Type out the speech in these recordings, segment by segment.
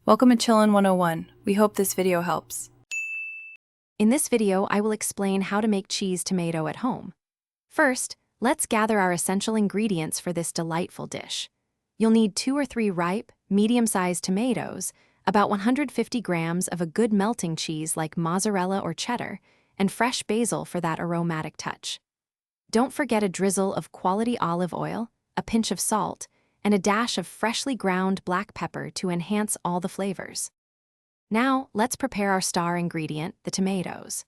Welcome to Chillin' 101. We hope this video helps. In this video, I will explain how to make cheese tomato at home. First, let's gather our essential ingredients for this delightful dish. You'll need 2 or 3 ripe, medium-sized tomatoes, about 150 grams of a good melting cheese like mozzarella or cheddar, and fresh basil for that aromatic touch. Don't forget a drizzle of quality olive oil, a pinch of salt, and a dash of freshly ground black pepper to enhance all the flavors. Now, let's prepare our star ingredient, the tomatoes.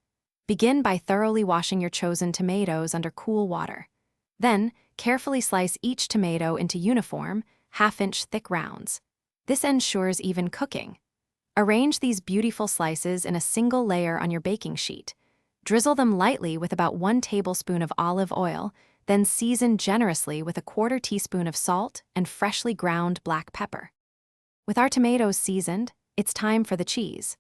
Begin by thoroughly washing your chosen tomatoes under cool water. Then, carefully slice each tomato into uniform, half-inch thick rounds. This ensures even cooking. Arrange these beautiful slices in a single layer on your baking sheet. Drizzle them lightly with about 1 tablespoon of olive oil, then season generously with a 1/4 teaspoon of salt and freshly ground black pepper. With our tomatoes seasoned, it's time for the cheese.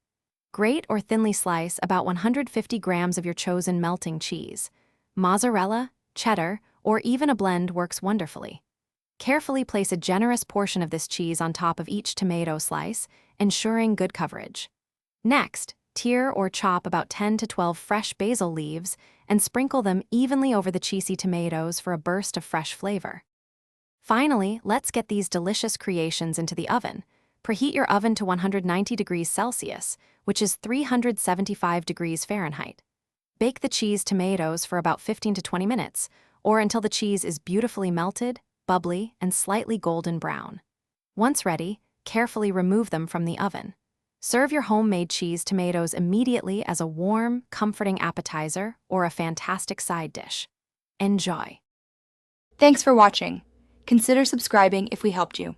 Grate or thinly slice about 150 grams of your chosen melting cheese. Mozzarella, cheddar, or even a blend works wonderfully. Carefully place a generous portion of this cheese on top of each tomato slice, ensuring good coverage. Next, tear or chop about 10 to 12 fresh basil leaves and sprinkle them evenly over the cheesy tomatoes for a burst of fresh flavor. Finally, let's get these delicious creations into the oven. Preheat your oven to 190 degrees Celsius, which is 375 degrees Fahrenheit. Bake the cheese tomatoes for about 15 to 20 minutes, or until the cheese is beautifully melted, bubbly, and slightly golden brown. Once ready, carefully remove them from the oven. Serve your homemade cheese tomatoes immediately as a warm, comforting appetizer or a fantastic side dish. Enjoy! Thanks for watching. Consider subscribing if we helped you.